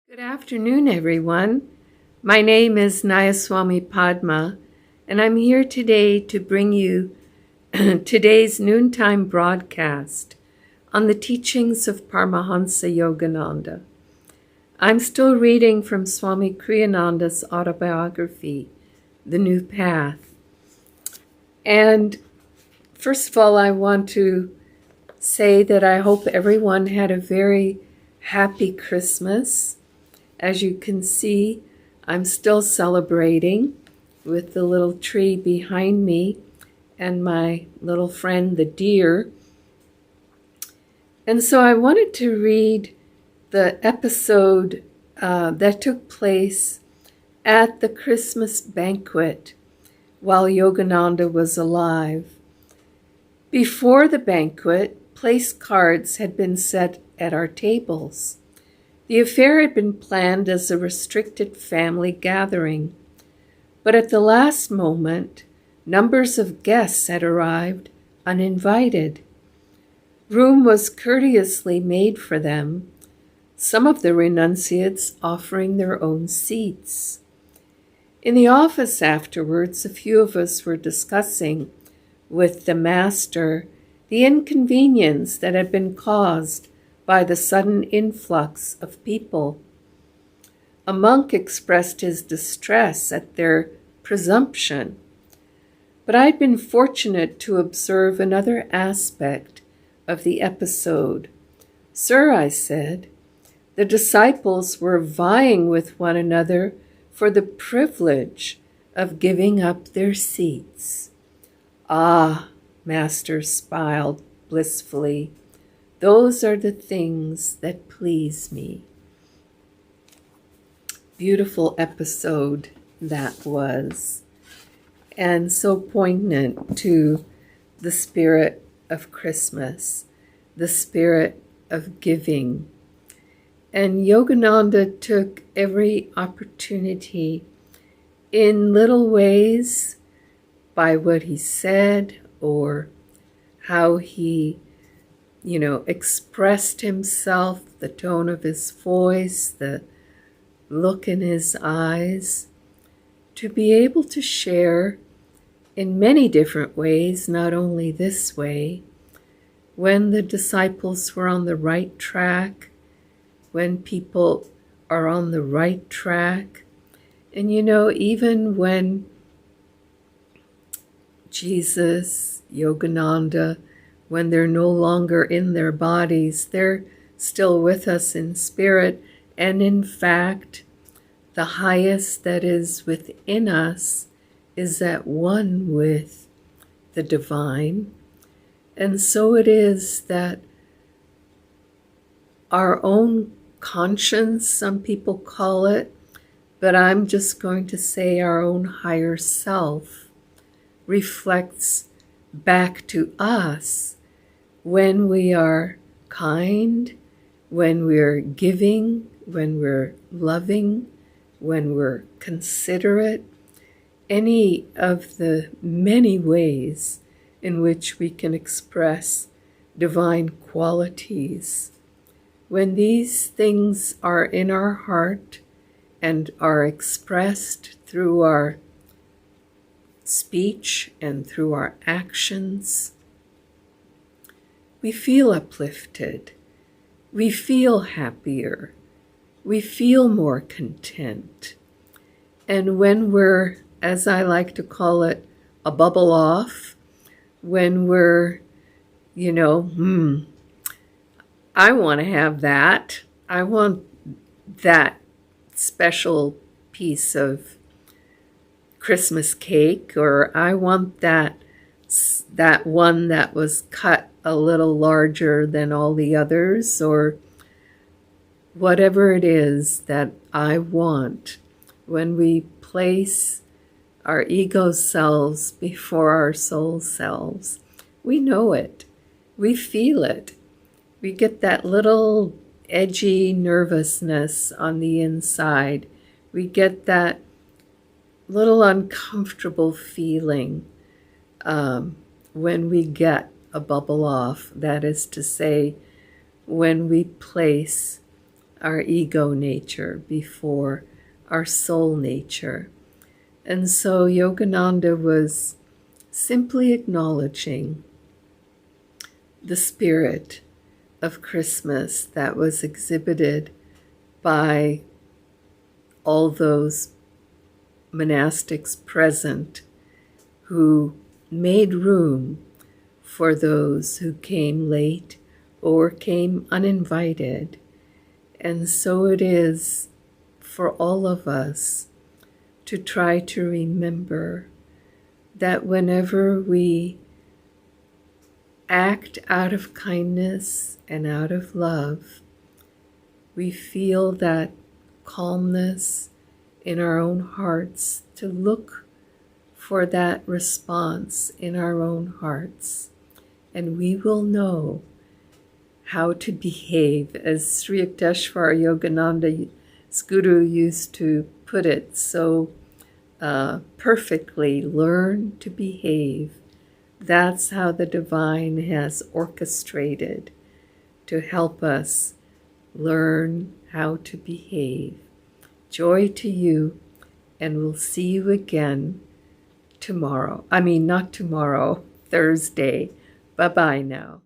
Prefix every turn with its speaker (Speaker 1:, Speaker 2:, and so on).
Speaker 1: Good afternoon, everyone. My name is Nayaswami Padma, and I'm here today to bring you today's noontime broadcast on the teachings of Paramahansa Yogananda. I'm still reading from Swami Kriyananda's autobiography, The New Path. And first of all, I want to say that I hope everyone had a very happy Christmas. As you can see, I'm still celebrating with the little tree behind me and my little friend, the deer. And so I wanted to read the episode that took place at the Christmas banquet while Yogananda was alive. Before the banquet, place cards had been set at our tables. The affair had been planned as a restricted family gathering, but at the last moment, numbers of guests had arrived uninvited. Room was courteously made for them, some of the renunciates offering their own seats. In the office afterwards, a few of us were discussing with the master the inconvenience that had been caused by the sudden influx of people. A monk expressed his distress at their presumption, but I had been fortunate to observe another aspect of the episode. "Sir," I said, "the disciples were vying with one another for the privilege of giving up their seats." "Ah," Master smiled blissfully, "those are the things that please me." Beautiful episode that was, and so poignant to the spirit of Christmas, the spirit of giving. And Yogananda took every opportunity in little ways by what he said or how he expressed himself, the tone of his voice, the look in his eyes, to be able to share in many different ways, not only this way, when the disciples were on the right track, when people are on the right track, and even when Jesus, Yogananda, when they're no longer in their bodies, they're still with us in spirit. And in fact, the highest that is within us is at one with the divine. And so it is that our own conscience, some people call it, but I'm just going to say our own higher self, reflects back to us when we are kind, when we're giving, when we're loving, when we're considerate, any of the many ways in which we can express divine qualities. When these things are in our heart and are expressed through our speech and through our actions, we feel uplifted, we feel happier, we feel more content. And when we're, as I like to call it, a bubble off, when we're, I want to have that. I want that special piece of Christmas cake, or I want that one that was cut a little larger than all the others, or whatever it is that I want. When we place our ego selves before our soul selves, we know it, we feel it, we get that little edgy nervousness on the inside, we get that little uncomfortable feeling when we get a bubble off. That is to say, when we place our ego nature before our soul nature. And so Yogananda was simply acknowledging the spirit of Christmas that was exhibited by all those monastics present who made room for those who came late or came uninvited. And so it is for all of us to try to remember that whenever we act out of kindness and out of love, we feel that calmness in our own hearts, to look for that response in our own hearts. And we will know how to behave, as Sri Yukteswar Yogananda's guru used to put it so perfectly, learn to behave. That's how the divine has orchestrated to help us learn how to behave. Joy to you, and we'll see you again tomorrow. Not tomorrow, Thursday. Bye-bye now.